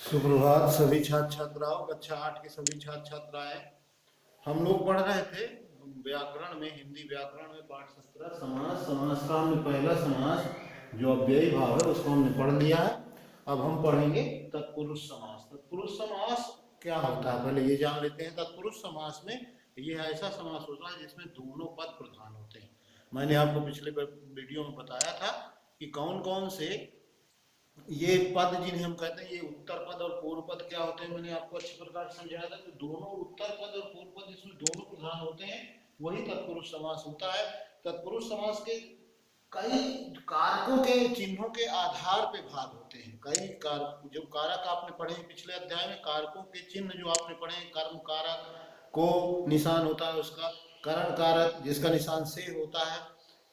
सुप्रभात सभी छात्र छात्राओं, कक्षा 8 के सभी छात्र छात्राएं। हम लोग पढ़ रहे थे व्याकरण में, हिंदी व्याकरण में पाठ 17 समास। समास का हमने पहला समास जो अव्ययी भाव है उसको हमने पढ़ लिया है। अब हम पढ़ेंगे तत्पुरुष समास। तत्पुरुष समास क्या होता है पहले ये जान लेते हैं। तत्पुरुष समास में ये ऐसा समास होता है जिसमें दोनों पद प्रधान होते हैं। मैंने आपको पिछले वीडियो में बताया था कि कौन कौन से ये पद जिन्हें हम कहते हैं, ये उत्तर पद और पूर्व पद क्या होते हैं, मैंने आपको अच्छी प्रकार से समझाया था कि दोनों उत्तर पद और पूर्व पद जिसमें दोनों प्रधान होते हैं वही तत्पुरुष समास होता है। तत्पुरुष समास के कई कारकों के चिन्हों के आधार पे भाग होते हैं। कई जो कारक आपने पढ़े पिछले अध्याय में, कारकों के चिन्ह जो आपने पढ़े, कर्म कारक को निशान होता है उसका, करण कारक जिसका निशान से होता है,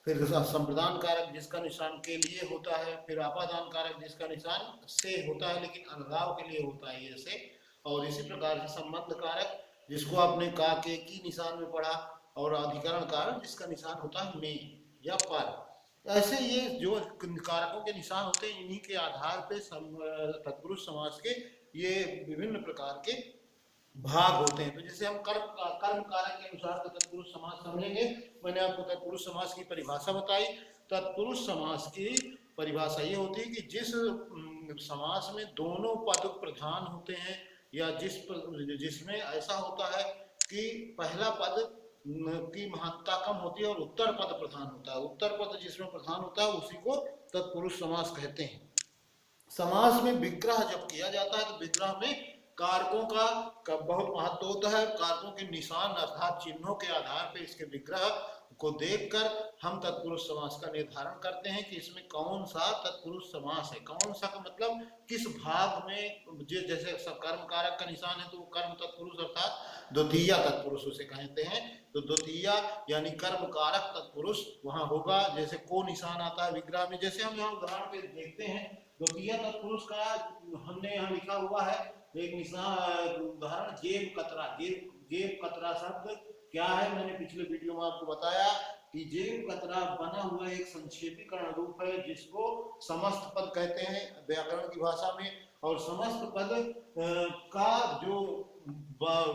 फिर संप्रदान कारक जिसका निशान के लिए होता है, फिर आपादान कारक जिसका निशान से होता है लेकिन अलगाव के लिए होता है ये से, और इसी प्रकार से संबंध कारक जिसको आपने का के की निशान में पढ़ा, और अधिकरण कारक जिसका निशान होता है में या पर। ऐसे ये जो कारकों के निशान होते हैं इन्हीं के आधार पे तत्पुरुष समास के ये विभिन्न प्रकार के भाग होते हैं। तो जैसे हम कर्म कारक के अनुसार तत्पुरुष समास समझेंगे। मैंने आपको तत्पुरुष समास की परिभाषा बताई। तत्पुरुष समास की परिभाषा ये होती है कि जिस समास में दोनों पद प्रधान होते हैं, या जिसमें ऐसा होता है कि पहला पद की महत्ता कम होती है और उत्तर पद प्रधान होता है। उत्तर पद जिसमें प्रधान होता है उसी को तत्पुरुष समास कहते हैं। समास में विग्रह जब किया जाता है तो विग्रह में कारकों का बहुत महत्व होता है। कारकों के निशान अर्थात चिन्हों के आधार पर इसके विग्रह को देखकर हम तत्पुरुष समास का निर्धारण करते हैं कि इसमें कौन सा तत्पुरुष समास है। कौन सा का मतलब किस भाग में, जैसे कर्म कारक का निशान है तो वो कर्म तत्पुरुष अर्थात द्वितीय तत्पुरुष उसे कहते हैं। तो द्वितीय यानी कर्म कारक तत्पुरुष वहां होगा। जैसे को निशान आता है विग्रह में, जैसे हम यहाँ उदाहरण पे देखते हैं द्वितीय तत्पुरुष का हमने यहाँ लिखा हुआ है एक निशान उदाहरण, जेब कतरा। जेब कतरा शब्द क्या है, मैंने पिछले वीडियो में आपको बताया कि जेब कतरा बना हुआ एक संक्षेपीकरण रूप है जिसको समस्त पद कहते हैं व्याकरण की भाषा में। और समस्त पद का जो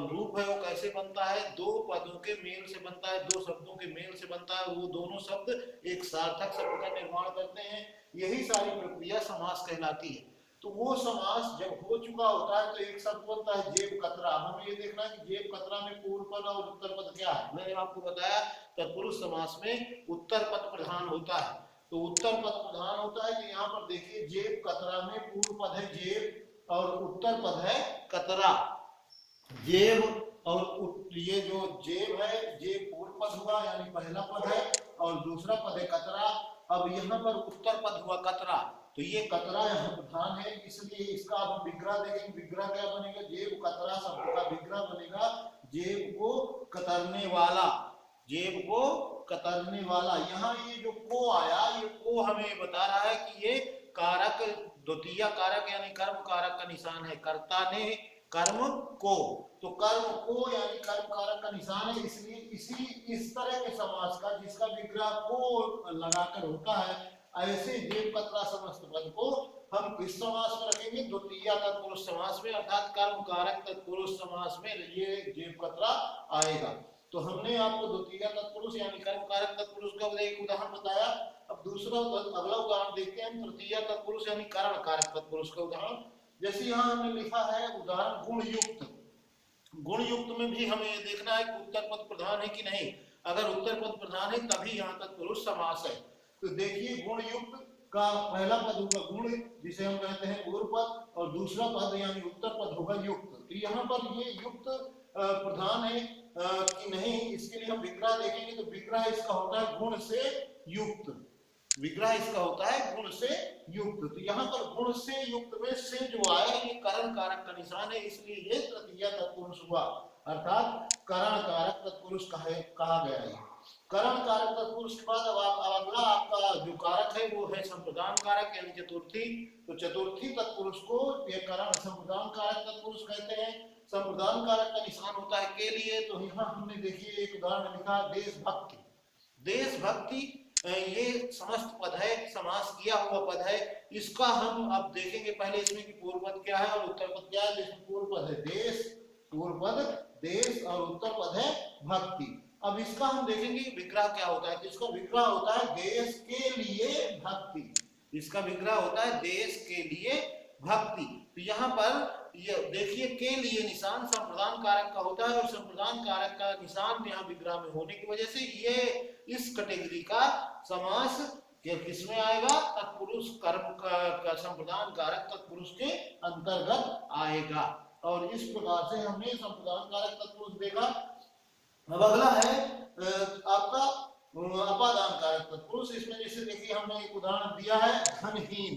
रूप है वो कैसे बनता है, दो पदों के मेल से बनता है, दो शब्दों के मेल से बनता है। वो दोनों शब्द एक सार्थक शब्द का निर्माण करते हैं। यही सारी प्रक्रिया समास कहलाती है। तो वो समास जब हो चुका होता है तो एक शब्द बनता है जेब कतरा। हमें ये देखना है कि जेब कतरा में पूर्व पद और उत्तर पद क्या है। मैंने आपको बताया तत्पुरुष समास में उत्तर पद प्रधान होता है। तो उत्तर पद प्रधान होता है कि यहाँ पर देखिए जेब कतरा में पूर्व पद है जेब और उत्तर पद है कतरा। जेब और ये जो जेब है, जेब पूर्व पद हुआ यानी पहला पद है, और दूसरा पद है कतरा। अब यहाँ पर उत्तर पद हुआ कतरा, तो ये कतरा यहाँ प्रधान है, इसलिए इसका अब विग्रह देखेंगे। विग्रह क्या बनेगा, जेब कतरा शब्द का विग्रह बनेगा जेब को कतरने वाला। जेब को कतरने वाला। यहाँ ये जो को आया, ये को हमें बता रहा है कि ये कारक द्वितीय कारक यानी कर्म कारक का निशान है। कर्ता ने कर्म को, तो कर्म को यानी कर्म कारक का निशान है। इसलिए इस तरह के समास का जिसका विग्रह को लगाकर होता है, ऐसे जेब कतरा समस्त पद को हम किस समास में रखेंगे, द्वितीय तत्पुरुष समास में, अर्थात कर्म कारक तत्पुरुष समास में ये जेब कतरा आएगा। तो हमने आपको द्वितीय तत्पुरुष यानी कर्म कारक तत्पुरुष का एक उदाहरण बताया। अब दूसरा अगला उदाहरण देखते हैं तृतीय तत्पुरुष यानी करण कारक तत्पुरुष का उदाहरण। जैसे यहाँ हमने लिखा है उदाहरण गुण युक्त। गुण युक्त में भी हमें ये देखना है कि उत्तर पद प्रधान है कि नहीं। अगर उत्तर पद प्रधान है तभी यहाँ तत्पुरुष समास है। तो देखिए गुण युक्त का पहला पद होगा गुण, जिसे हम कहते हैं पूर्व पद, और दूसरा पद यानी उत्तर पद होगा युक्त। तो यहाँ पर ये युक्त प्रधान है कि नहीं, इसके लिए हम विग्रह देखेंगे। तो विग्रह इसका होता है गुण से युक्त। विग्रह इसका होता है गुण से युक्त। तो यहाँ पर गुण से युक्त में से जो आया ये करण कारक का निशान है, इसलिए ये तृतीय तत्पुरुष हुआ, अर्थात करण कारक तत्पुरुष कहा गया है। करण कारक तत्पुरुष के बाद अब अगला आपका जो कारक है वो है संप्रदान कारक यानी चतुर्थी। तो चतुर्थी तत्पुरुष को ये करण संप्रदान कारक तत्पुरुष कहते हैं। संप्रदान कारक का निशान होता है के लिए। तो यहाँ हमने देखिए एक उदाहरण लिखा देशभक्ति। देशभक्ति ये समस्त पद है, समास किया हुआ पद है। इसका हम अब देखेंगे पहले इसमें कि पूर्व पद क्या है और उत्तर पद क्या है। जिसमें पूर्व पद है देश, पूर्व पद देश और उत्तर पद है भक्ति। अब इसका हम देखेंगे विग्रह क्या होता है। तो इसका विग्रह होता है देश के लिए भक्ति। इसका विग्रह होता है देश के लिए भक्ति। तो यहाँ पर ये देखिए के लिए निशान संप्रदान कारक का होता है और संप्रदान कारक का निशान यहाँ विग्रह में होने की वजह से ये इस कैटेगरी का समास किसमें आएगा, तत्पुरुष कर्म का संप्रदान कारक तत्पुरुष के अंतर्गत आएगा। और इस प्रकार से हमने संप्रदान कारक तत्पुरुष देखा। अब अगला है आपका अपादान कारक तत्पुरुष। इसमें जैसे देखिए हमने एक उदाहरण दिया है धनहीन।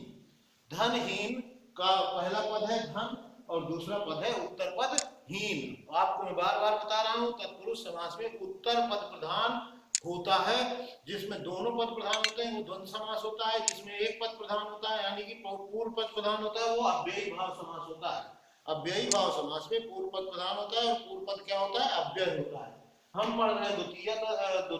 धनहीन का पहला पद है धन और दूसरा पद है उत्तर पद हीन। आपको मैं बार बार बता रहा हूं तत्पुरुष समास में उत्तर पद प्रधान होता है, जिसमें दोनों पद प्रधान होते हैं वो द्वंद्व समास होता है। जिसमें एक पद प्रधान होता है यानी कि पूर्व पद प्रधान होता है वो अव्ययी भाव समास होता है। अव्ययी भाव समास में पूर्व पद प्रधान होता है और पूर्व पद क्या होता है, अव्यय होता है। हम पढ़ रहे हैं द्वितीय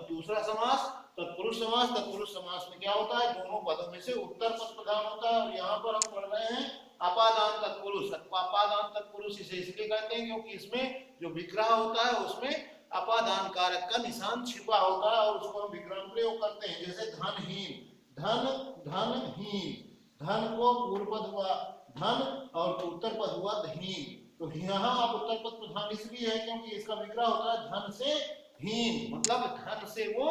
दूसरा समास तत्पुरुष समास। तत्पुरुष समास में क्या होता है, दोनों पदों में से उत्तर पद प्रधान होता है। और यहाँ पर हम पढ़ रहे हैं अपादान तत्पुरुष। अपादान तत्पुरुष इसे इसलिए कहते हैं क्योंकि इसमें जो विग्रह होता है उसमें अपादान कारक का निशान छिपा होता है और उसको हम विग्रह में प्रयोग करते हैं। जैसे धनहीन, धन धनहीन, धन को पूर्व पद हुआ धन और उत्तर पद हुआ हीन। तो यहाँ आप उत्तर पद प्रधान इसलिए है क्योंकि इसका विग्रह होता है धन से हीन, मतलब धन से वो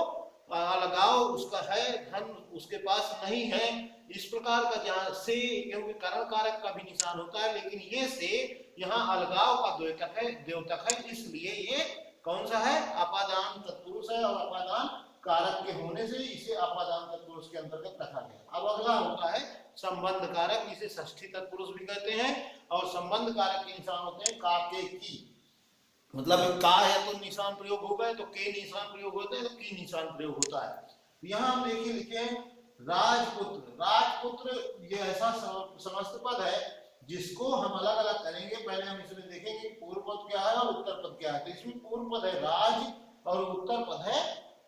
अलगाव उसका है, धन उसके पास नहीं है। इस प्रकार का जहाँ से क्योंकि करण कारक का भी निशान होता है, लेकिन ये से यहाँ अलगाव का द्योतक है, इसलिए ये कौन सा है, अपादान तत्पुरुष है। और अपादान कारक के होने से इसे अपादान तत्पुरुष के अंतर्गत रखा गया। अब अगला होता है संबंध कारक, इसे षष्ठी तत्पुरुष भी कहते हैं। और संबंध कारक के निशान होते हैं का के की, मतलब का है तो निशान प्रयोग हो गए, तो के निशान प्रयोग होते हैं तो की निशान प्रयोग होता है। यहाँ हम देखिए लिखे हैं राजपुत्र। राजपुत्र ये ऐसा समस्त पद है जिसको हम अलग अलग करेंगे। पहले हम इसमें देखेंगे पूर्व पद क्या है और उत्तर पद क्या है। तो इसमें पूर्व पद है राज और उत्तर पद है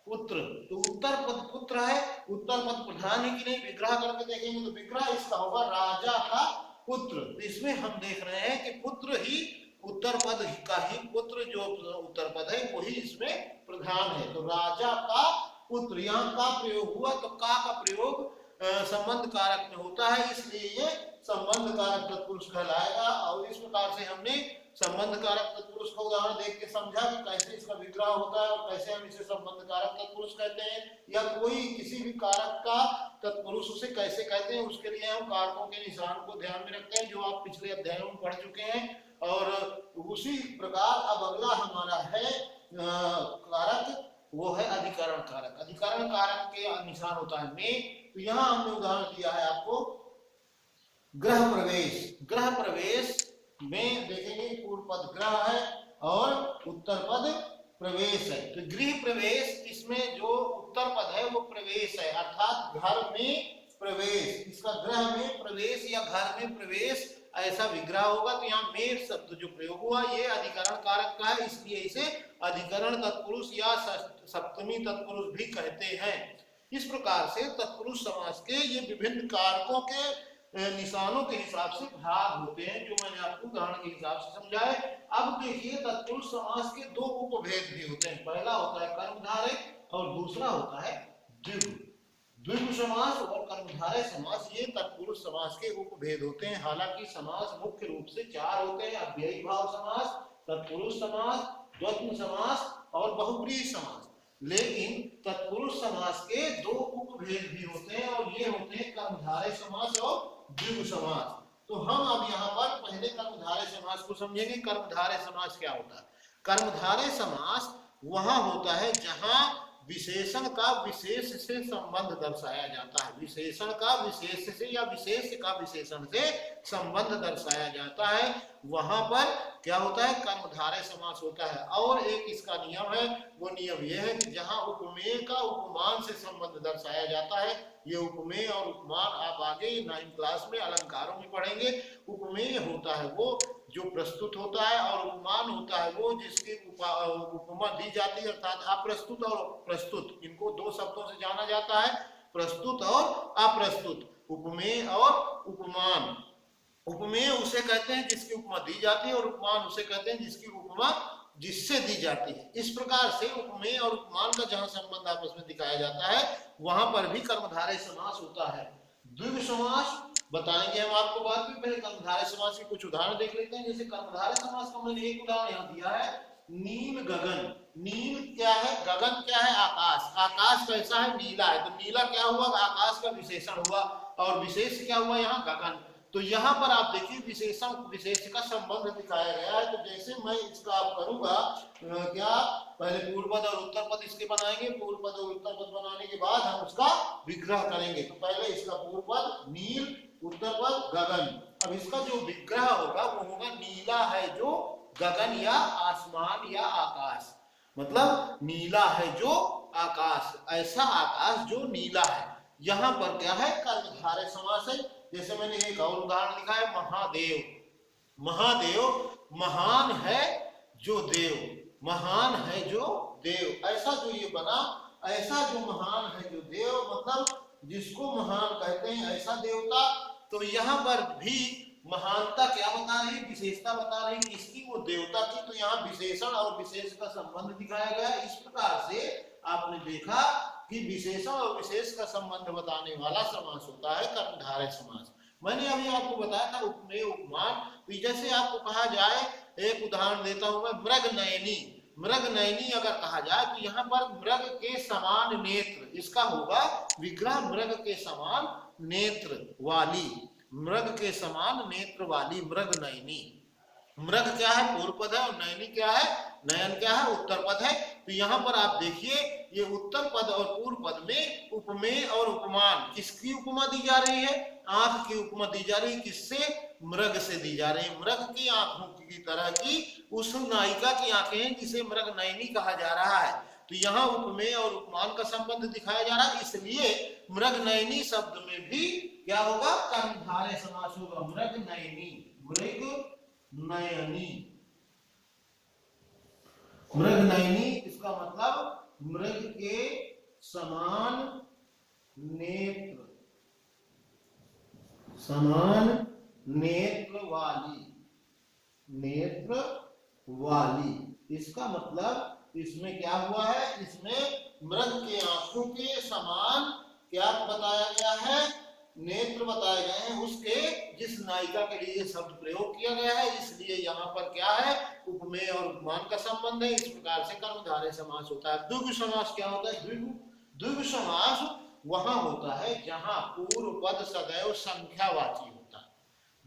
पुत्र। तो उत्तर पद पुत्र है, उत्तर पद प्रधान है कि नहीं, विग्रह करके देखेंगे तो विग्रह इसका होगा राजा का पुत्र। तो इसमें हम देख रहे हैं कि पुत्र ही उत्तर पद का ही पुत्र जो उत्तर पद है वही इसमें प्रधान है। तो राजा का पुत्र, यहाँ का प्रयोग हुआ तो का प्रयोग संबंध कारक में होता है, इसलिए ये संबंध कारक तत्पुरुष कहलाएगा। और इस प्रकार से हमने संबंध कारक तत्पुरुष का उदाहरण देख के समझा कि कैसे इसका विग्रह होता है और कैसे हम इसे संबंध कारक तत्पुरुष कहते हैं, या कोई किसी भी कारक का तत्पुरुष उसे कैसे कहते हैं। उसके लिए हम कारकों के निशान को ध्यान में रखते हैं जो आप पिछले अध्याय में पढ़ चुके हैं। और उसी प्रकार अब अगला हमारा है कारक, वो है अधिकरण कारक। अधिकरण कारक के निशान होता है में। तो यहाँ हमने उदाहरण दिया है आपको गृह प्रवेश। गृह प्रवेश में देखेंगे पूर्व पद ग्रह है और उत्तर पद प्रवेश है। तो गृह प्रवेश, इसमें जो उत्तर पद है वो प्रवेश है, अर्थात घर में प्रवेश। इसका गृह में प्रवेश या घर में प्रवेश ऐसा विग्रह होगा। तो यहाँ में शब्द जो प्रयोग हुआ ये अधिकरण कारक का है, इसलिए इसे अधिकरण तत्पुरुष या सप्तमी तत्पुरुष भी कहते हैं। इस प्रकार से तत्पुरुष समास के ये विभिन्न कारकों के निशानों के हिसाब से भाग होते हैं, जो मैंने आपको उदाहरण के हिसाब से समझाया। अब देखिए तत्पुरुष समास के दो उपभेद भी होते हैं। पहला होता है कर्मधारय और दूसरा होता है द्विगु। द्विगु समास और कर्मधारय समास ये तत्पुरुष समास के उपभेद होते हैं। हालांकि समास मुख्य रूप से चार होते हैं, अव्ययी भाव समास, तत्पुरुष समास, द्वंद्व समास और बहुब्रीहि समास। लेकिन तत्पुरुष समास के दो उपभेद भी होते हैं और ये होते हैं कर्मधारय समास और द्विगु समास। तो हम अब यहाँ पर पहले कर्मधारय समास को समझेंगे। कर्मधारय समास क्या होता है? कर्मधारय समास वहां होता है जहां विशेषण का विशेष से संबंध दर्शाया जाता है। विशेषण का विशेष से या विशेष का विशेषण से संबंध दर्शाया जाता है, वहां पर क्या होता है, कर्मधारय समास होता है। और एक इसका नियम है, वो नियम यह है कि जहां उपमेय का उपमान से संबंध दर्शाया जाता है ये उपमेय और उपमान आप आगे 9th क्लास में अलंकारों में पढ़ेंगे। उपमेय होता है वो जो प्रस्तुत होता है, और उपमान होता है वो जिसकी उपमा दी जाती है, अर्थात अप्रस्तुत और प्रस्तुत, इनको दो शब्दों से जाना जाता है, प्रस्तुत और अप्रस्तुत, उपमेय और उपमान। उपमेय उसे कहते हैं जिसकी उपमा दी जाती है, और उपमान उसे कहते हैं जिसकी उपमा जिससे दी जाती है। इस प्रकार से उपमेय और उपमान का जहां संबंध आपस में दिखाया जाता है वहां पर भी कर्मधारय समास होता है। द्विगु समास बताएंगे हम आपको बाद में, पहले कर्मधारय समास के कुछ उदाहरण देख लेते हैं। जैसे कर्मधारय समास का मैंने एक उदाहरण यहाँ दिया है, नील गगन। नील क्या है, गगन क्या है, आकाश। आकाश कैसा है, नीला है, तो नीला क्या हुआ, आकाश का विशेषण हुआ, और विशेष क्या हुआ यहाँ, गगन। तो यहाँ पर आप देखिए विशेषण विशेष का संबंध दिखाया गया है। तो जैसे मैं इसका आप करूंगा क्या, पहले पूर्व पद और उत्तर पद इसके बनाएंगे, पूर्व पद और उत्तर पद बनाने के बाद हम उसका विग्रह करेंगे। तो पहले इसका पूर्व पद नील, उत्तर पद गगन। अब इसका जो विग्रह होगा वो होगा नीला है जो गगन या आसमान या आकाश, मतलब नीला है जो आकाश, ऐसा आकाश जो नीला है। यहाँ पर क्या है, कर्मधारय समास है। जैसे मैंने एक और उदाहरण लिखा है, महादेव। महादेव महान है जो देव, महान है जो देव, ऐसा जो ये बना, ऐसा जो महान है जो देव, मतलब जिसको महान कहते हैं ऐसा देवता। तो यहाँ पर भी महानता क्या बता रही, विशेषता बता रही किसकी, वो देवता की। तो यहाँ विशेषण और विशेष का संबंध दिखाया गया। इस प्रकार से आपने देखा कि विशेषण और विशेष का संबंध बताने वाला समास होता है कर्मधारय समास। मैंने अभी आपको बताया था उपमेय उपमान। तो जैसे आपको कहा जाए, एक उदाहरण देता हूं मैं, मृग नयनी। मृग नयनी अगर कहा जाए तो यहाँ पर मृग के समान नेत्र, इसका होगा विग्रह मृग के समान नेत्र वाली, मृग के समान नेत्र वाली मृग नयनी। मृग क्या है, पूर्व पद है, और नयनी क्या है, नयन क्या है, उत्तर पद है। तो यहाँ पर आप देखिए ये उत्तर पद और पूर्व पद में उपमेय और उपमान, किसकी उपमा दी जा रही है, आंख की उपमा दी जा रही है। किससे, मृग से दी जा रही है। मृग की आंखों की तरह की उस नायिका की आंखें जिसे मृग नयनी कहा जा रहा है। तो यहाँ उपमेय और उपमान का संबंध दिखाया जा रहा है, इसलिए मृग नयनी शब्द में भी क्या होगा, कर्मधारय समास होगा। मृग नयनी, मृग नयनी, मृग नयनी, इसका मतलब मृग के समान नेत्र, समान नेत्र वाली, नेत्र वाली। इसका मतलब इसमें क्या हुआ है, इसमें मृग के आंखों के समान क्या बताया गया है, नेत्र बताए गए हैं उसके, जिस नायिका के लिए शब्द प्रयोग किया गया है। इसलिए यहाँ पर क्या है, उपमेय और उपमान का संबंध है। इस प्रकार से कर्मधारय समास होता है। द्विगु समास क्या होता है, द्विगु समास वहां होता है जहां पूर्व पद सदैव संख्यावाची होता है।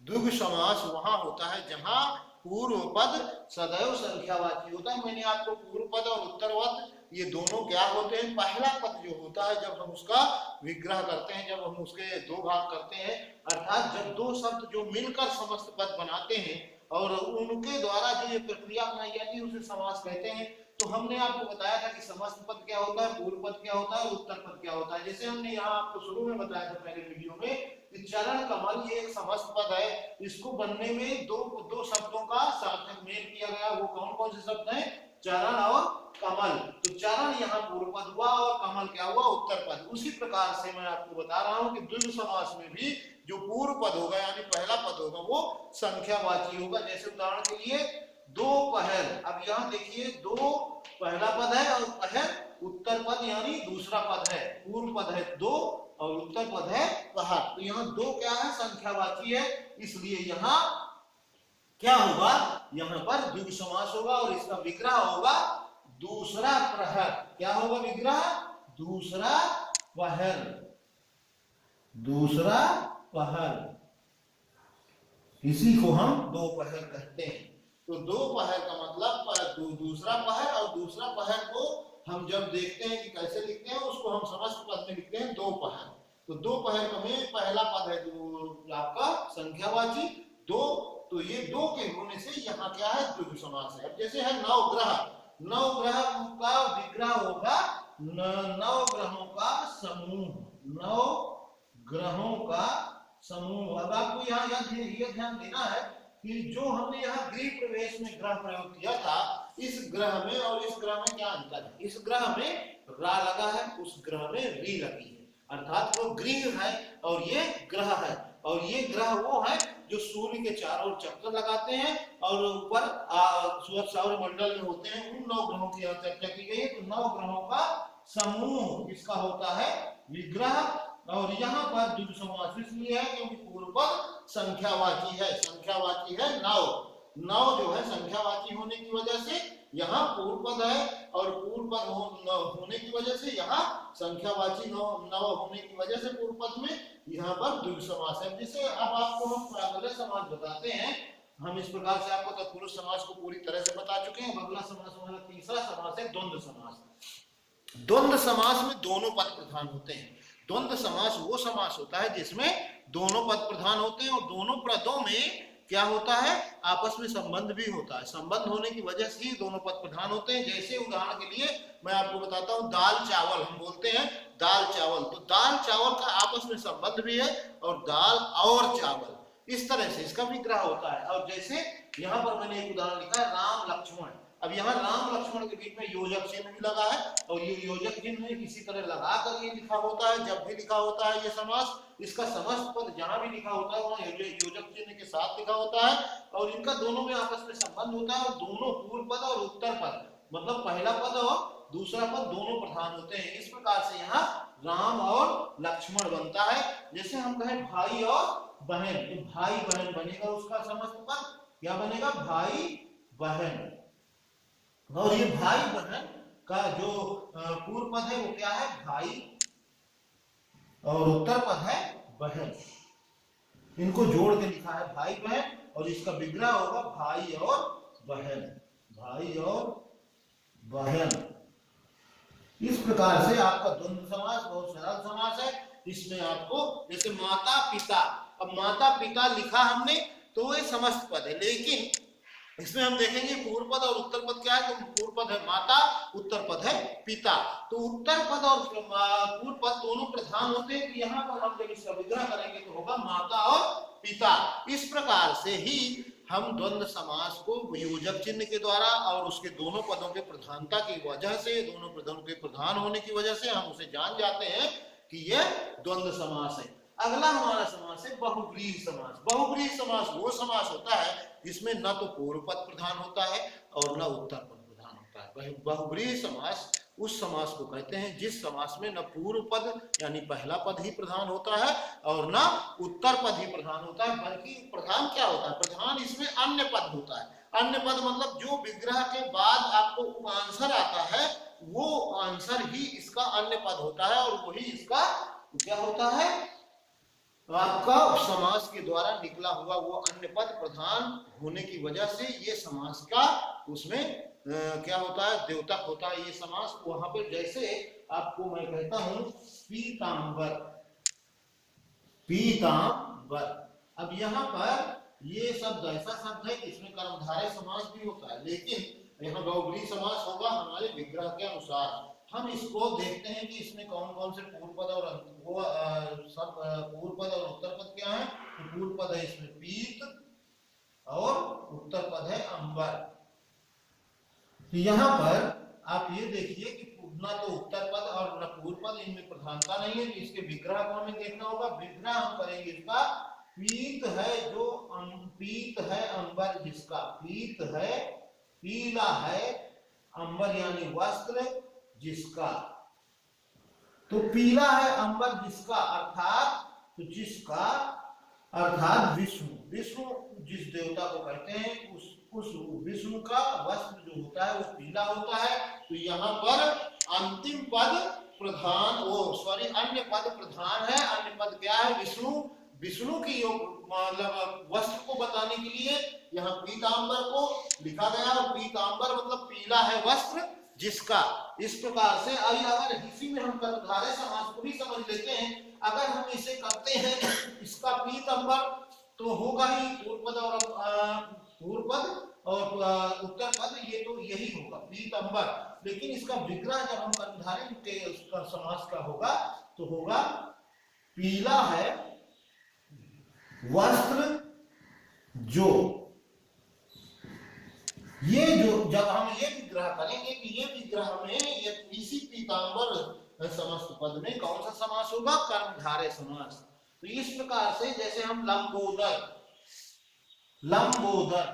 द्विगु समास वहां होता है जहां पूर्व पद सदैव संख्यावाची होता है। मैंने आपको पूर्व पद और उत्तर पद ये दोनों क्या होते हैं, पहला पद जो होता है जब हम उसका विग्रह करते हैं, जब हम उसके दो भाग करते हैं, अर्थात जब दो शब्द जो मिलकर समस्त पद बनाते हैं और उनके द्वारा जो ये प्रक्रिया बनाई जाती है उसे समास कहते हैं। तो हमने आपको बताया था कि समस्त पद क्या होता है, पूर्व पद क्या होता है, उत्तर पद क्या होता है। जैसे हमने यहाँ आपको शुरू में बताया था पहले वीडियो में, चरण कमल ये एक समस्त पद है। इसको बनने में दो शब्दों का सार्थक मेल किया गया। वो कौन कौन से शब्द हैं, चरण और कमल। तो चरण यहाँ पूर्व पद हुआ और कमल क्या हुआ, उत्तर पद। उसी प्रकार से मैं आपको बता रहा हूँ कि द्विगु समास में भी जो पूर्व पद होगा यानी पहला पद होगा वो संख्यावाची होगा। जैसे उदाहरण के लिए दोपहर, अब यहाँ देखिए दो पहला पद है और पहर उत्तर पद यानी दूसरा पद है। पूर्व पद है दो और उत्तर पद है पहर। तो यहाँ दो क्या है, संख्यावाची है, इसलिए यहाँ क्या होगा, यहाँ पर द्विगु समास होगा और इसका विग्रह होगा दूसरा प्रहर। क्या होगा विग्रह, दूसरा पहर, दूसरा पहर। इसी को हम दोपहर कहते हैं। तो दोपहर का मतलब दूसरा पहर, और दूसरा पहर को हम जब देखते हैं कि कैसे लिखते हैं उसको हम समस्त पद में लिखते हैं दोपहर। तो दोपहर का में पहला पद है जो आपका संख्यावाची दो, तो ये दो के होने से यहाँ क्या है, द्विगु समास है। अब जैसे है नवग्रह, नवग्रह का विग्रह होगा नवग्रहों का समूह, 9 ग्रहों का समूह। अब आपको यहाँ ये ध्यान देना है कि जो हमने यहाँ गृह प्रवेश में ग्रह प्रयोग किया था, इस ग्रह में और इस ग्रह में क्या अंतर है? इस ग्रह में रा लगा है, उस ग्रह में री लगी है, अर्थात वो गृह है और ये ग्रह है। और ये ग्रह वो है जो सूर्य के चारों ओर चक्कर लगाते हैं और ऊपर सौर मंडल में होते हैं। उन 9 ग्रहों की चर्चा की गई है। तो 9 ग्रहों का समूह इसका होता है विग्रह। और यहाँ पर द्विगु समास इसलिए है क्योंकि पूर्व पद संख्यावाची है, संख्यावाची है 9। 9 जो है संख्यावाची होने की वजह से यहाँ पूर्व पद है, और पूर्व पद होने की वजह से यहाँ संख्यावाची 9 होने की वजह से पूर्व पद में यहाँ पर द्विगु समास है। जिसे अब आपको हम प्रागल्य समास बताते हैं। हम इस प्रकार से आपको तत्पुरुष समास को पूरी तरह से बता चुके हैं। अगला समास हमारा तीसरा समास है द्वंद्व समास। द्वंद्व समास में दोनों पद प्रधान होते हैं। द्वंद्व समास वो समास होता है जिसमें दोनों पद प्रधान होते हैं और दोनों पदों में क्या होता है, आपस में संबंध भी होता है। संबंध होने की वजह से ही दोनों पद प्रधान होते हैं। जैसे उदाहरण के लिए मैं आपको बताता हूँ, दाल चावल हम बोलते हैं दाल चावल, तो दाल चावल का आपस में संबंध भी है और दाल और चावल, इस तरह से इसका विग्रह होता है। और जैसे यहाँ पर मैंने एक उदाहरण लिखा है राम लक्ष्मण। अब यहाँ राम लक्ष्मण के बीच में योजक चिन्ह भी लगा है और ये योजक चिन्ह किसी तरह लगा कर ये लिखा होता है। जब भी लिखा होता है ये समास, इसका समस्त पद जहां भी लिखा होता है वहां योजक चिन्ह के साथ लिखा होता है और इनका दोनों में आपस में संबंध होता है। और दोनों पूर्व पद और उत्तर पद, मतलब पहला पद और दूसरा पद दोनों प्रधान होते हैं। इस प्रकार से यहाँ राम और लक्ष्मण बनता है। जैसे हम कहें भाई और बहन, तो भाई बहन बनेगा, उसका समस्त पद क्या बनेगा, भाई बहन। और ये भाई बहन का जो पूर्व पद है वो क्या है, भाई, और उत्तर पद है बहन। इनको जोड़ के लिखा है भाई बहन और इसका विग्रह होगा भाई और बहन, भाई और बहन। इस प्रकार से आपका द्वंद्व समास बहुत सरल समास है। इसमें आपको जैसे माता पिता, अब माता पिता लिखा हमने तो ये समस्त पद है, लेकिन इसमें हम देखेंगे पूर्व पद और उत्तर पद क्या है। तो पूर्व पद है माता, उत्तर पद है पिता। तो उत्तर पद और पूर्व पद दोनों प्रधान होते हैं। तो यहाँ पर हम जब इसका विग्रह करेंगे तो होगा माता और पिता। इस प्रकार से ही हम द्वंद्व समास को योजक चिन्ह के द्वारा और उसके दोनों पदों के प्रधानता की वजह से, दोनों पदों के प्रधान होने की वजह से हम उसे जान जाते हैं कि यह द्वंद्व समास है। अगला हमारा समास है बहुव्रीहि समास। बहुव्रीहि समास वो समास होता है जिसमें न तो पूर्व पद प्रधान होता है और न उत्तर पद प्रधान होता है। बहुव्रीहि समास उस समास को कहते हैं जिस समास में न पूर्व पद यानी पहला पद ही प्रधान होता है और न उत्तर पद ही प्रधान होता है, बल्कि प्रधान क्या होता है, प्रधान इसमें अन्य पद होता है। अन्य पद मतलब जो विग्रह के बाद आपको आंसर आता है वो आंसर ही इसका अन्य पद होता है और वही इसका क्या होता है, आपका समास के द्वारा निकला हुआ वो अन्य पद प्रधान होने की वजह से ये समास का उसमें क्या होता है, द्योतक होता है ये समास। वहां पर जैसे आपको मैं कहता हूं पीतांबर, पीतांबर। अब यहाँ पर ये शब्द ऐसा शब्द है इसमें कर्मधारय समास भी होता है, लेकिन यहाँ बहुव्रीहि समास होगा हमारे विग्रह के अनुसार। हम इसको देखते हैं कि इसमें कौन कौन से पूर्व पद और वो सब पूर्व पद और उत्तर पद क्या है। तो पूर्व पद है इसमें पीत और उत्तर पद है अंबर। तो यहाँ पर आप ये देखिए कि ना तो उत्तर पद और न पूर्व पद, इनमें प्रधानता नहीं है। तो इसके विग्रह को हमें देखना होगा। विग्रह हम करेंगे इसका पीत है, जो पीत है अंबर जिसका, पीत है पीला है, अंबर यानी वस्त्र जिसका। तो पीला है अंबर जिसका अर्थात तो जिसका अर्थात विष्णु, विष्णु जिस देवता को कहते हैं उस विष्णु का वस्त्र जो होता है वो पीला होता है। तो यहाँ पर अंतिम पद प्रधान अन्य पद प्रधान है। अन्य पद क्या है, विष्णु, विष्णु की मतलब वस्त्र को बताने के लिए यहाँ पीतांबर को लिखा गया और पीतांबर मतलब पीला है वस्त्र जिसका। इस प्रकार से अगर इसी में हम कर्मधारय समास को भी समझ लेते हैं, अगर हम इसे करते हैं इसका पीतांबर तो होगा ही पूर्व पद और उत्तर पद, ये तो यही होगा पीतांबर। लेकिन इसका विग्रह जब हम कर्मधारय के समास का होगा तो होगा पीला है वस्त्र जो, ये जो जब हम ये विग्रह करेंगे कि ये विग्रह में ये इसी पीतांबर समस्त पद में कौन सा समास होगा, कर्मधारय समास। तो इस प्रकार से जैसे हम लंबोदर, लंबोदर,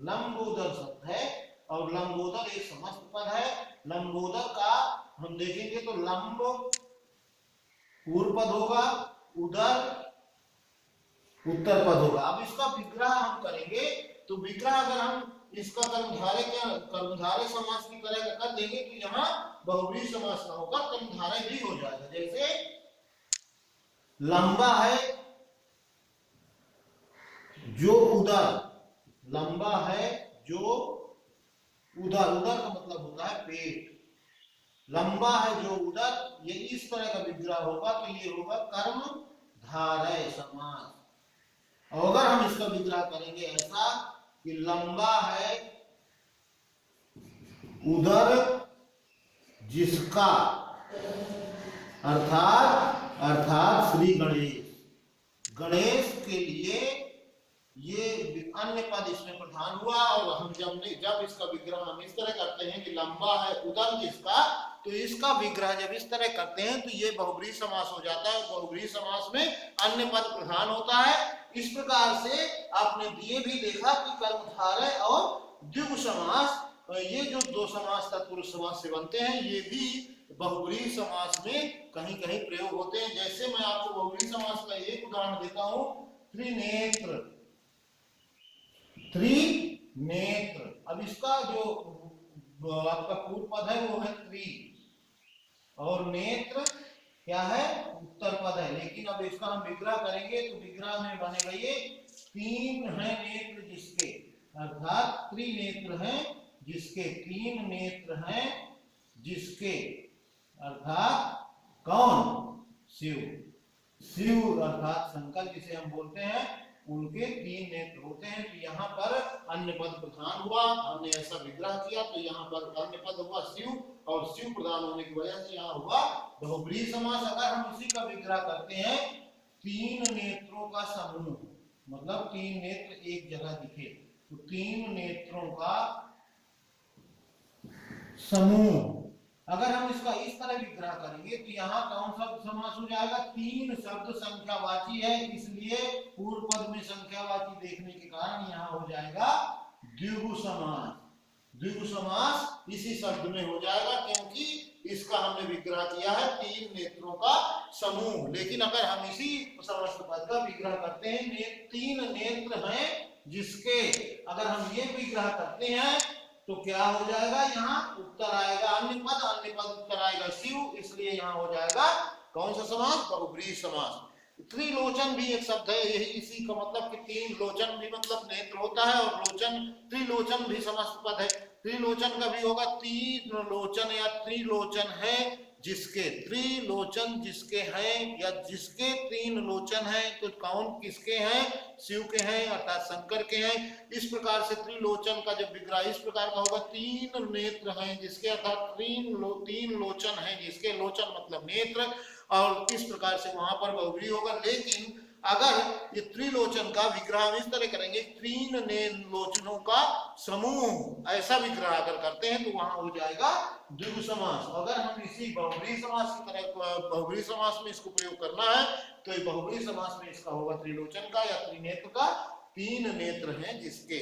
लंबोदर शब्द है और लंबोदर एक समस्त पद है। लंबोदर का हम देखेंगे तो लंब पूर्व पद होगा, उदर उत्तर पद होगा। अब इसका विग्रह हम करेंगे तो विग्रह अगर हम इसका कर्मधारय क्या, कर्मधारय समास की तरह कर देंगे तो यहाँ बहुव्रीहि समास ना होकर कर्मधारय भी हो जाएगा। जैसे लंबा है जो उदर, लंबा है जो उदर, उदर का मतलब होता है पेट, लंबा है जो उदर, ये इस तरह का विग्रह होगा तो ये होगा कर्मधारय समास। और अगर हम इसका विग्रह करेंगे ऐसा कि लंबा है उदर जिसका, अर्थात श्री गणेश, गणेश के लिए ये अन्य पद इसमें प्रधान हुआ। और हम जब इसका विग्रह हम इस तरह करते हैं कि लंबा है उदर जिसका, तो इसका विग्रह जब इस तरह करते हैं तो ये बहुव्रीहि समास हो जाता है। बहुव्रीहि समास में अन्य पद प्रधान होता है। इस प्रकार से आपने ये भी देखा कि कर्मधारय और द्विगु समास, ये जो दो समास तत्पुरुष समास से बनते हैं, ये भी बहुव्रीहि समास में कहीं कहीं प्रयोग होते हैं। जैसे मैं आपको बहुव्रीहि समास का एक उदाहरण देता हूं, त्रिनेत्र, त्रिनेत्र। अब इसका जो आपका पूर्व पद है वो है त्रि और नेत्र क्या है, उत्तर पद है। लेकिन अब इसका हम विग्रह करेंगे तो विग्रह में बनेगा ये तीन है नेत्र जिसके, अर्थात त्रिनेत्र हैं जिसके, तीन नेत्र हैं जिसके, अर्थात कौन, शिव, शिव अर्थात शंकर जिसे हम बोलते हैं, उनके तीन नेत्र होते हैं। तो यहाँ पर अन्य पद प्रधान हुआ, हमने ऐसा विग्रह किया तो यहाँ पर अन्य पद हुआ शिव, और शिव प्रधान होने की वजह से यहाँ हुआ बहुव्रीहि समास। अगर हम इसी का विग्रह करते हैं, तीन नेत्रों का समूह, मतलब तीन नेत्र एक जगह दिखे तो तीन नेत्रों का समूह, अगर हम इसका इस तरह विग्रह करेंगे तो यहाँ कौन सा समास हो जाएगा, तीन शब्द संख्यावाची है, इसलिए पूर्व पद में संख्यावाची देखने के कारण यहाँ हो जाएगा द्विगु समास। द्विगु समास इसी शब्द में हो जाएगा क्योंकि इसका हमने विग्रह किया है तीन नेत्रों का समूह। लेकिन अगर हम इसी समस्त पद का विग्रह करते हैं, तीन नेत्र हैं जिसके, अगर हम ये विग्रह करते हैं तो क्या हो जाएगा, यहाँ उत्तर आएगा अन्य पद उत्तर आएगा शिव, इसलिए यहाँ हो जाएगा कौन सा समास, बहुव्रीहि समास। त्रिलोचन भी एक शब्द है, यही इसी का मतलब कि तीन लोचन भी मतलब नेत्र होता है, और लोचन, त्रिलोचन भी समस्त पद है। त्रिलोचन का भी होगा तीन लोचन या त्रिलोचन है जिसके, त्रिलोचन जिसके हैं या जिसके तीन लोचन हैं, तो कौन किसके हैं, शिव के हैं अर्थात शंकर के हैं। इस प्रकार से त्रिलोचन का जब विग्रह इस प्रकार का होगा, तीन नेत्र हैं जिसके, अर्थात तीन लोचन हैं जिसके, लोचन मतलब नेत्र, और इस प्रकार से वहां पर बहुव्रीहि होगा। लेकिन अगर ये त्रिलोचन का विग्रह हम इस तरह करेंगे, तीन लोचनों का समूह, ऐसा विग्रह अगर करते हैं तो वहां हो जाएगा द्विगु समास। अगर हम इसी बहुव्रीहि समास की तरह बहुव्रीहि समास में इसको प्रयोग करना है तो ये बहुव्रीहि समास में इसका होगा त्रिलोचन का या त्रिनेत्र का, तीन नेत्र हैं जिसके,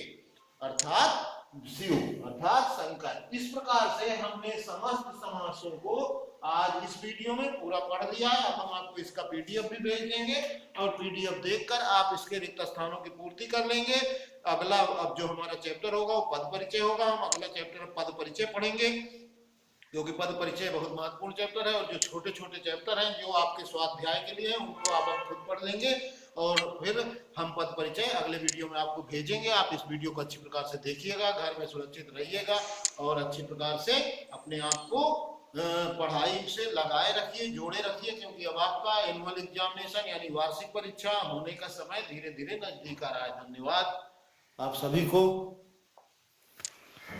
अर्थात शिव अर्थात शंकर। इस प्रकार से हमने समस्त समासों को आज इस वीडियो में पूरा पढ़ लिया है। अब हम आपको इसका पीडीएफ भी भेज देंगे और पीडीएफ देखकर आप इसके रिक्त स्थानों की पूर्ति कर लेंगे। अगला अब जो हमारा चैप्टर होगा वो पद परिचय होगा। हम अगला चैप्टर पद परिचय पढ़ेंगे क्योंकि पद परिचय बहुत महत्वपूर्ण चैप्टर है, और जो छोटे छोटे चैप्टर हैं जो आपके स्वाध्याय के लिए हैं उनको आप खुद पढ़ लेंगे, और फिर हम पद परिचय अगले वीडियो में आपको भेजेंगे। आप इस वीडियो को अच्छी प्रकार से देखिएगा, घर में सुरक्षित रहिएगा और अच्छी प्रकार से अपने आप को पढ़ाई से लगाए रखिए, जोड़े रखिए, क्योंकि अब आपका एनुअल एग्जामिनेशन यानी वार्षिक परीक्षा होने का समय धीरे धीरे नजदीक आ रहा है। धन्यवाद आप सभी को।